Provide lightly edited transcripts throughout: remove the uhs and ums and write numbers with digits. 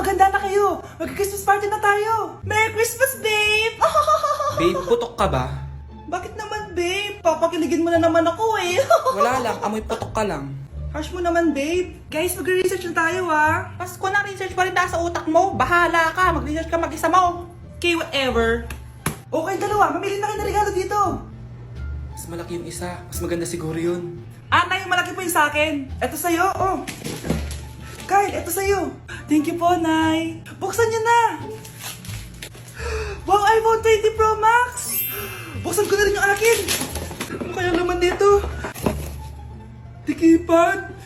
maganda na kayo. Mag-Christmas party na tayo. Merry Christmas, babe! Babe, putok ka ba? Bakit naman, babe? Papakiligin mo na naman ako eh. Wala lang, amoy putok ka lang. Harsh mo naman, babe. Guys, mag-research na tayo, ah. Pasko na, research pa rin nasa utak mo. Bahala ka, mag-research ka mag-isa mo. Okay, whatever. Okay, dalawa. Mamili na kayo ng regalo dito. Mas malaki yung isa, mas maganda siguro yun. Nay, malaki po yung sa akin. Ito sa'yo, oh. Kyle, ito sa'yo. Thank you po, Nay. Buksan niyo na. Wow, iPhone 20 Pro Max. Buksan ko na rin yung akin. Ano kaya laman dito? Tikipad.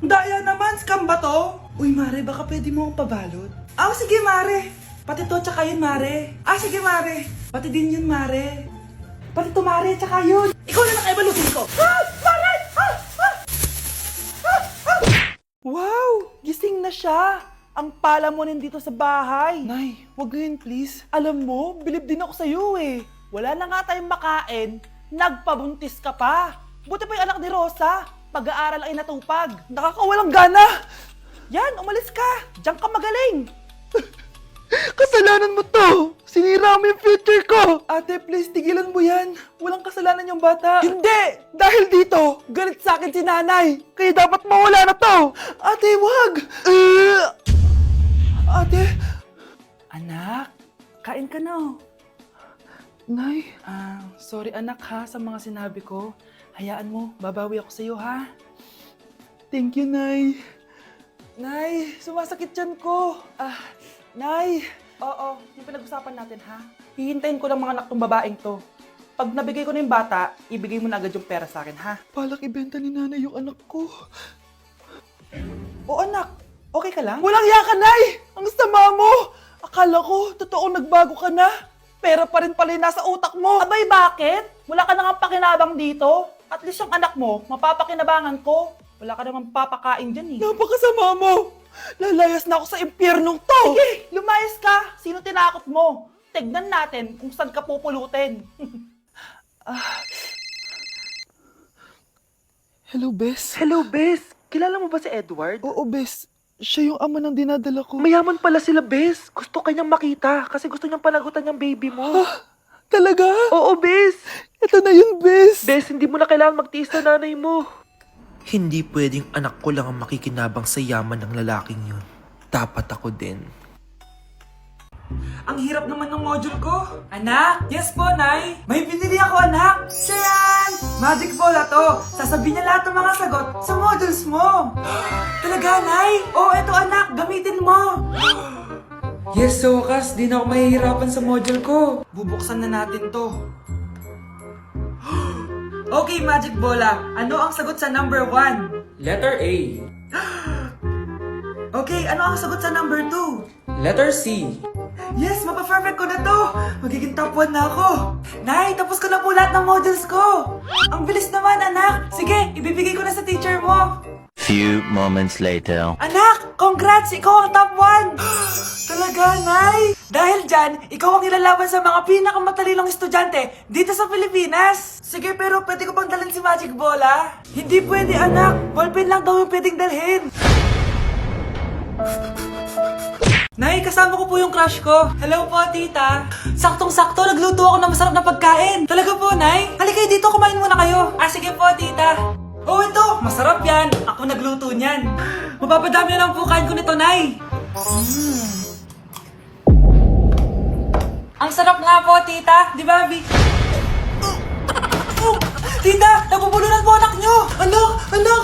Daya naman, scam ba to? Uy, Mare, baka pwede mo akong pabalot. Sige, Mare. Pati to, tsaka yun, Mare. Sige, Mare. Pati din yun, Mare. Pati to, Mare, tsaka yun. Ikaw na nakaibalutin ko. Mare! Wow! Gising na siya. Ang pala mo nandito sa bahay. Nay, wag ngayon please. Alam mo, bilib din ako sa'yo eh. Wala na nga tayong makain, nagpabuntis ka pa. Buti pa yung anak ni Rosa, pag-aaral ang inatupag. Nakakawalang gana. Yan, umalis ka. Diyan ka magaling. Kasalanan mo to. Sinira mo yung future ko. Ate, please, tigilan mo yan. Walang kasalanan yung bata. Hindi! Dahil dito, galit sa akin si nanay. Kaya dapat mawala na to. Ate, wag! Ate! Anak, kain ka na. Nay, sorry anak ha sa mga sinabi ko. Hayaan mo, babawi ako sa'yo ha. Thank you, Nay. Nay, sumasakit yan ko. Nay, oo, yung pinag-usapan natin ha. Hihintayin ko ng mga anak tong babaeng to. Pag nabigay ko na yung bata, ibigay mo na agad yung pera sa akin ha. Palak ibenta ni nanay yung anak ko. O anak, okay ka lang? Walang iya ka, Nay! Ang sama mo! Akala ko, totoong nagbago ka na. Pera pa rin pala yung nasa utak mo. Abay, bakit? Wala ka nang pakinabang dito. At least yung anak mo, mapapakinabangan ko. Wala ka namang papakain dyan eh. Napakasama mo! Lalayas na ako sa impyernong to! Sige, lumayas ka! Sino tinakot mo? Tignan natin kung saan ka pupulutin. Hello, Bes. Hello, Bes. Kilala mo ba si Edward? Oo, Bes. Siya yung ama ng dinadala ko. Mayaman pala sila, Bes. Gusto kanyang makita kasi gusto niyang panagutan yung baby mo. Talaga? Oo, Bes. Ito na yun, Bes. Bes, hindi mo na kailangan magtiis na nanay mo. Hindi pwedeng anak ko lang ang makikinabang sa yaman ng lalaking yun. Dapat ako din. Ang hirap naman ng module ko. Anak? Yes po, Nay. May pinili ako, anak. Siya yan! Magic ball na to. Sasabihin niya lahat ng mga sagot sa modules mo. Talaga, Nay? Oo, eto anak. Gamitin mo. Yes, sa wakas. Di na ako mahihirapan sa module ko. Bubuksan na natin to. Okay, Magic Bola. Ano ang sagot sa number 1? Letter A. Okay, ano ang sagot sa number 2? Letter C. Yes, mapa-perfect ko na to! Magiging top 1 na ako! Nay, tapos ko na po lahat ng modules ko! Ang bilis naman, anak! Sige, ibibigay ko na sa teacher mo! Few moments later. Anak, congrats! Ikaw ang top 1! Talaga, Nay! Dahil dyan, ikaw ang ilalaban sa mga pinakamatalinong estudyante dito sa Pilipinas! Sige, pero pwede ko pang dalhin si Magic Bola? Hindi pwede, anak! Ballpen lang daw yung pwedeng dalhin! Nay, kasama ko po yung crush ko. Hello po, tita. Saktong-sakto, nagluto ako ng masarap na pagkain. Talaga po, Nay? Halika kayo dito, kumain muna kayo. Sige po, tita. Oh, ito, masarap yan. Ako nagluto niyan. Mapapadami na lang po kain ko nito, Nay. Ang sarap nga po, tita. Di ba, Vic? Tita, nabubulunan po anak nyo. Anak, anak.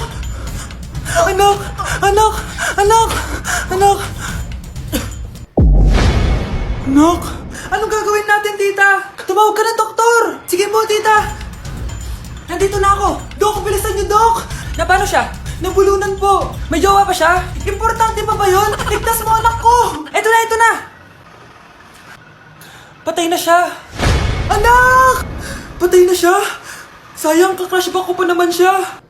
Anak, anak, anak, anak. Anak, anong gagawin natin, tita? Tumawag ka ng doktor! Sige po, tita! Nandito na ako! Dok, bilisan niyo, Dok! Na paano siya? Nabulunan po! May jowa pa siya? Importante pa ba yun? Ligtas mo anak ko! Ito na, ito na! Patay na siya! Anak! Patay na siya! Sayang, ka-crushback ko pa naman siya!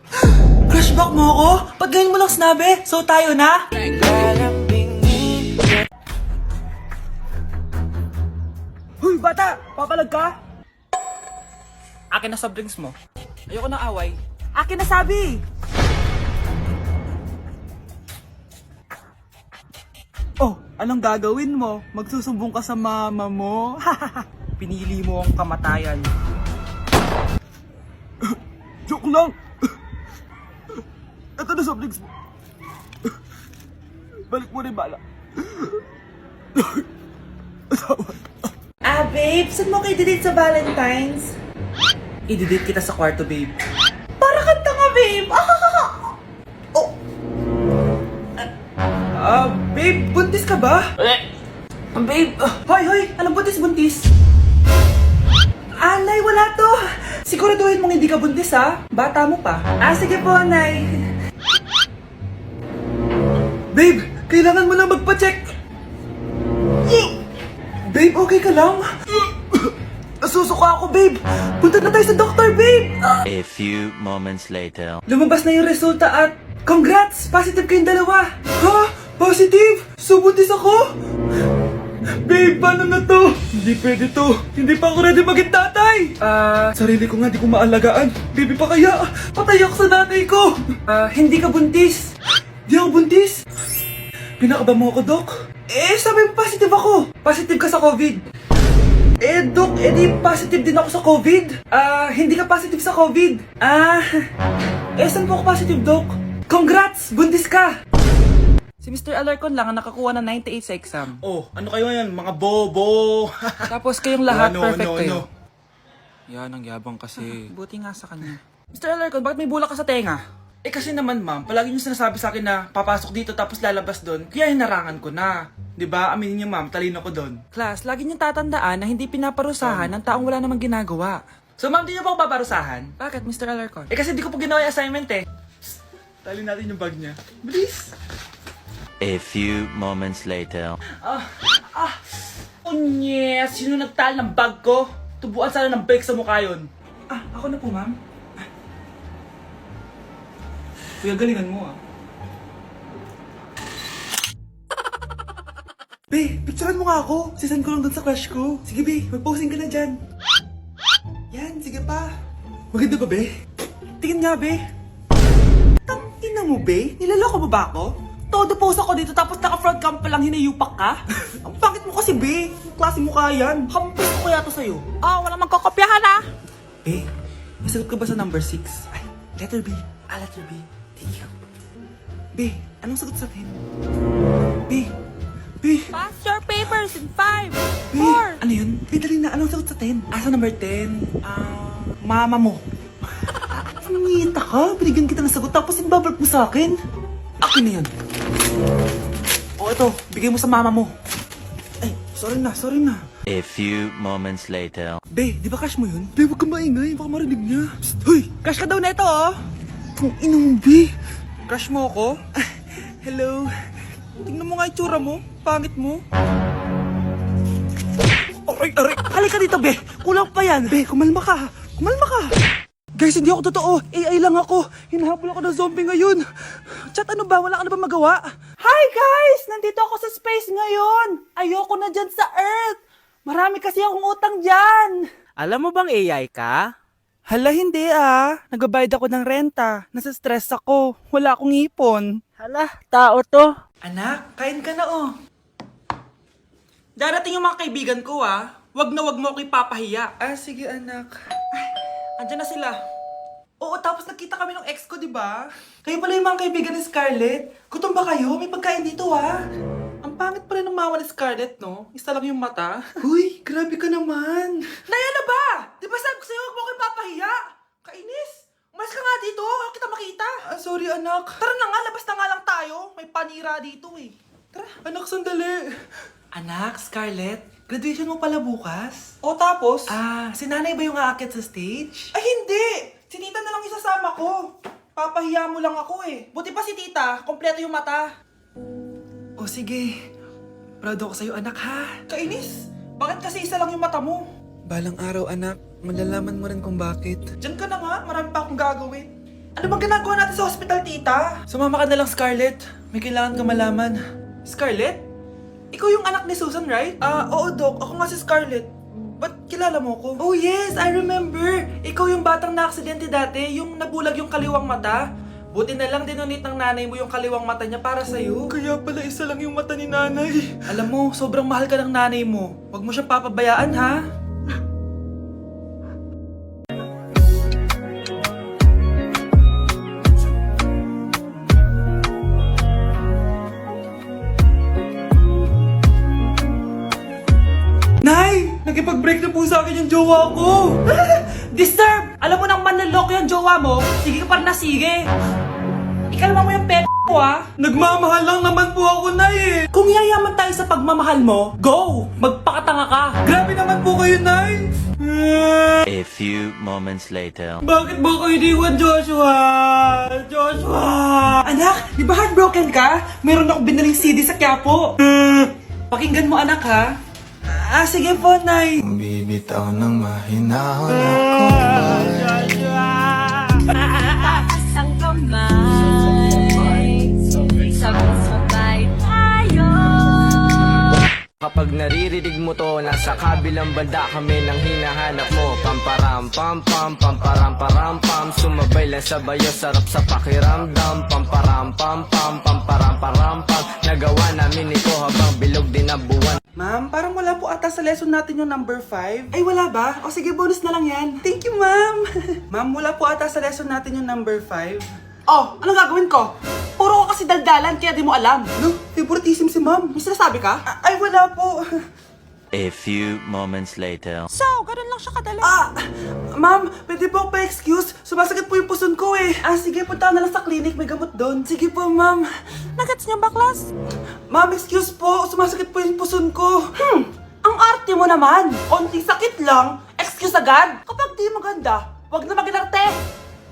Crushback mo ako? Pag ganyan mo lang sinabi, so tayo na? Huy, bata! Papalag ka? Akin na soft drinks mo. Ayoko ng away. Akin na sabi! Oh, Anong gagawin mo? Magsusumbong ka sa mama mo? Pinili mo ang kamatayan. Joke lang! Ito na soft drinks mo. Balik mo na yung bala. Babe, saan mo kayo date sa Valentine's? I-delete kita sa kwarto, babe. Para kang tanga, babe! Babe, buntis ka ba? Babe, hoy, anong buntis? Nay, wala to! Siguraduhin mong hindi ka buntis, ha? Bata mo pa. Sige po, Nay. Babe, kailangan mo na magpa-check. Babe, okay ka lang? Nasusuka ako, babe. Punta na tayo sa doktor, babe. A few moments later. Lumabas na yung resulta at congrats! Positive kayong dalawa. Ha? Positive? So buntis ako? Babe, paano na to? Hindi pwede to. Hindi pa ako ready maging tatay. Sarili ko nga di ko maalagaan. Baby pa kaya? Patay ako sa nanay ko. Hindi ka buntis. Di ako buntis? Pinakaba mo ako, Dok? Sabi mo positive ako. Positive ka sa COVID. Dok, di positive din ako sa COVID. Hindi ka positive sa COVID. Saan po ako positive, Dok? Congrats! Buntis ka! Si Mr. Alarcon lang ang nakakuha ng 98 sa exam. Oh, ano kayo yan? Mga bobo! Tapos kayong lahat perfect kayo. Yan, ang yabang kasi. Buti nga sa kanya. Mr. Alarcon, bakit may bulak ka sa tenga? Kasi naman, ma'am, palagi niyo sinasabi sa akin na papasok dito tapos lalabas doon, kaya hinarangan ko na. 'Di ba? Aminin niyo, ma'am, talino ko doon. Class, lagi niyong tatandaan na hindi pinaparusahan ng taong wala namang ginagawa. So, ma'am, di niyo pa ako paparusahan? Bakit, Mr. Alarcon? Kasi di ko po ginawa yung assignment eh. Psst, tali natin yung bag niya. Bilis! A few moments later. Unyes! Sino nagtal ng bag ko? Tubuan sana ng bike sa mukha yun. Ako na po, ma'am. Kuya, galingan mo ah. Be, picturean mo nga ako. Sisend ko lang dun sa crush ko. Sige, be, mag-posing ka na dyan. Yan, sige pa. Maganda ba, be? Tingin nga, be. Tangina mo, be? Nilaloko mo ba ako? Todo post ako dito tapos naka-front cam pa lang hinayupak ka? Ang pangit mo kasi, be. Klase mo kaya yan. Hampis ko kaya to sa'yo. Wala magkokopyahan ha! Be, masagot ka ba sa number 6? Ay, letter B. Letter B. Thank you. Be, anong sagot sa 10? Be, Pass your papers in 5, Be, ano yun? Be, dali na. Anong sagot sa 10? Sa number 10? Mama mo. Nangihita ka? Binigyan kita ng sagot tapos ibabalik mo sa akin? Akin na yun. Ito. Bigay mo sa mama mo. Ay, sorry na. A few moments later. Be, di ba crush mo yun? Be, huwag ka maingay. Baka marinig niya. Psst, hoy! Crush ka daw na ito, oh! Kung inong, Be. Crush mo ako? Hello. Tingnan mo nga yung tsura mo. Pangit mo. Aray! Halika dito, Be. Kulang pa yan. Be, kumalma ka. Guys, hindi ako totoo. AI lang ako. Hinahabol ako ng zombie ngayon. Chat, ano ba? Wala ka na ba magawa? Hi guys! Nandito ako sa space ngayon! Ayoko na dyan sa Earth! Marami kasi akong utang dyan! Alam mo bang AI ka? Hala, hindi Nagbabayad ako ng renta. Nasa stress ako. Wala akong ipon. Hala, tao to. Anak, kain ka na oh. Darating yung mga kaibigan ko Wag na wag mo ako ipapahiya. Sige anak. Andyan na sila. Oo, tapos nakita kami ng ex ko, di ba? Kayo pala yung mga kaibigan ni Scarlett. Gutom ba kayo? May pagkain dito Ang pangit pala ng mama ni Scarlett, no? Isa lang yung mata. Uy, grabe ka naman. Naya na ba? Di ba sabi ko sa'yo, wag mo ako ipapahiya? Kainis. Umalis ka nga dito. Ako kita makita. Sorry, anak. Tara na nga, labas na nga lang tayo. May panira dito eh. Tara. Anak, sandali. Anak, Scarlett, graduation mo pala bukas? O tapos? Si nanay ba yung aakyat sa stage? Ay, hindi! Si tita na lang isasama ko. Papahiya mo lang ako eh. Buti pa si tita, kompleto yung mata. O sige, proud ako sa'yo anak ha. Kainis, bakit kasi isa lang yung mata mo? Balang araw anak, malalaman mo rin kung bakit. Diyan ka na nga, marami pa akong gagawin. Ano bang ginagawa natin sa hospital, tita? Sumama ka na lang, Scarlett. May kailangan ka malaman. Scarlett? Ikaw yung anak ni Susan, right? Oo, Doc. Ako nga si Scarlett. Ba't kilala mo ko? Oh, yes! I remember! Ikaw yung batang na-aksidente dati, yung nabulag yung kaliwang mata. Buti na lang dinonate ng nanay mo yung kaliwang mata niya para sa'yo. Kaya pala isa lang yung mata ni nanay. Alam mo, sobrang mahal ka ng nanay mo. Huwag mo siyang papabayaan, ha? Nay! Nakipag-break na po sa akin yung jowa ko! Disturb! Alam mo nang manloloko yung jowa mo, sige ka pa rin na sige. Ikalma mo yung ko ah. Nagmamahal lang naman po ako, Nay eh! Kung yayaman tayo sa pagmamahal mo, go! Magpakatanga ka. Grabe naman po kayo, Nay! A few moments later. Bakit mo ko iniwan, Joshua? Joshua! Anak, di ba heartbroken ka? Meron akong binaling CD sa Quiapo. Pakinggan mo, anak, ha? Sige po, Nay. Bibitaw ng mahinahon ako Taas ang kamay, sabay-sabay tayo. Kapag naririnig mo to, nasa kabilang banda kami nang hinahanap mo. Pamparam pam pam, pamparam param pam. Sumabay lang sa bayo, sarap sa pakiramdam. Pamparam pam pam, pamparam param pam. Nagawa namin ito habang bilog din ang buwan. Ma'am, parang wala po ata sa lesson natin yung number 5. Ay, wala ba? O sige, bonus na lang yan. Thank you, ma'am. Ma'am, wala po ata sa lesson natin yung number 5. Oh, anong gagawin ko? Puro ko kasi daldalan kaya di mo alam. No, favoritism si ma'am. May sinasabi ka? Ay, wala po. A few moments later. So, ganun lang siya kadali. Ma'am, pwede po pa-excuse? Sumasakit po yung puson ko eh. Sige, punta na lang sa clinic. May gamot doon. Sige po, ma'am. Nagets niyo ba, class? Ma'am, excuse po. Sumasakit po yung puson ko. Ang arte mo naman. Konting sakit lang. Excuse agad. Kapag di maganda, wag na mag-inarte.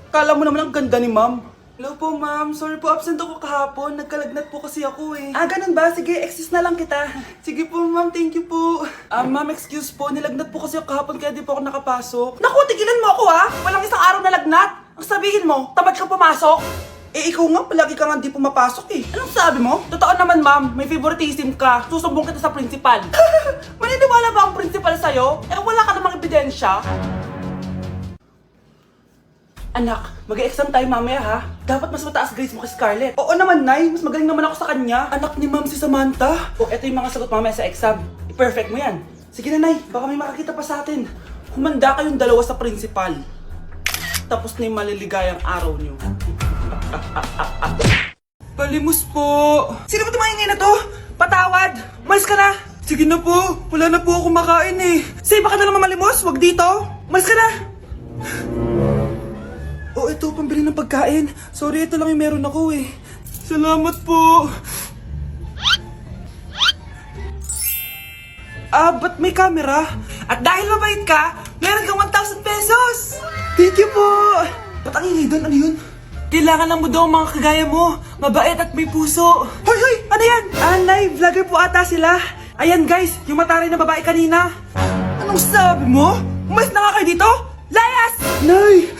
Kala mo naman ang ganda ni ma'am. Hello po, ma'am. Sorry po, absent ako kahapon. Nagkalagnat po kasi ako eh. Ganun ba? Sige, excuse na lang kita. Sige po, ma'am. Thank you po. Ma'am, excuse po. Nilagnat po kasi ako kahapon kaya di po ako nakapasok. Naku, tigilan mo ako ha. Walang isang araw na lagnat. Ang sabihin mo, tamad kang pumasok. Ikaw nga, palagi ka nga di pumapasok eh. Anong sabi mo? Totoo naman ma'am, may favoritism ka. Susumbong kita sa principal. Maniniwala ba ang principal sa'yo? Wala ka namang ebidensya. Anak, mag-exam tayo mamaya ha. Dapat mas mataas grades mo kay Scarlett. Oo naman, Nay. Mas magaling naman ako sa kanya. Anak ni ma'am si Samantha. Eto yung mga sagot mamaya sa exam. I-perfect mo yan. Sige na, Nay. Baka may makakita pa sa atin. Humanda kayong dalawa sa principal. Tapos na yung maliligayang araw niyo. Palimus po. Sino ba tumahingay na to? Patawad. Malis ka na. Sige na po. Wala na po ako makain eh. Say, baka na naman malimos. Wag dito. Malis ka na. Ito, pambili ng pagkain. Sorry, ito lang yung meron ako eh. Salamat po. Ba't may camera? At dahil mabait ka, meron kang 1,000 pesos! Thank you po! Ba't ang ingay doon? Ano yun? Kailangan lang mo daw ang mga kagaya mo. Mabait at may puso. Hoy, hoy! Ano yan? Nay, vlogger po ata sila. Ayan guys, yung mataray na babae kanina. Anong sabi mo? Umalis na nga kayo dito? Layas! Nay!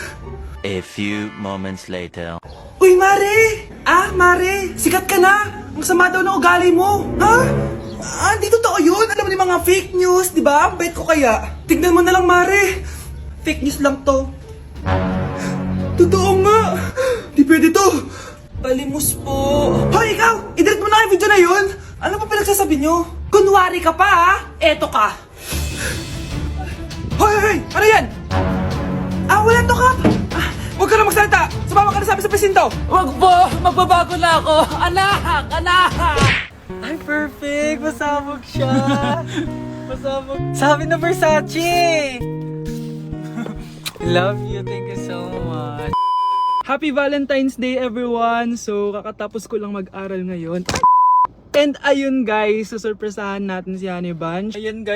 A few moments later. Uy, Mare! Mare! Sikat ka na! Ang sama daw ng ugali mo! Ha? Di totoo yun! Alam mo yung mga fake news, di ba? Ang bait ko kaya. Tignan mo na lang, Mare! Fake news lang to. Totoo nga! Di pwede to! Palimus po! Hoy, ikaw! I-delete mo na yung video na yun! Ano pa pinagsasabi nyo? Kunwari ka pa ha. Eto ka. Hoy, hoy, hoy! Ano yan? Wala to, Kap! Huwag ka na magsalita! Sumama ka na sa amin sa presinto! Wag po, magbabago na ako. Anak! Anak! Ay, perfect! Masabog siya! Masabog. Sabi na Versace! Love you. Thank you so much. Happy Valentine's Day, everyone! So, kakatapos ko lang mag-aral ngayon. And ayun guys, susurpresahan natin si Honey Bunch. Ayun guys.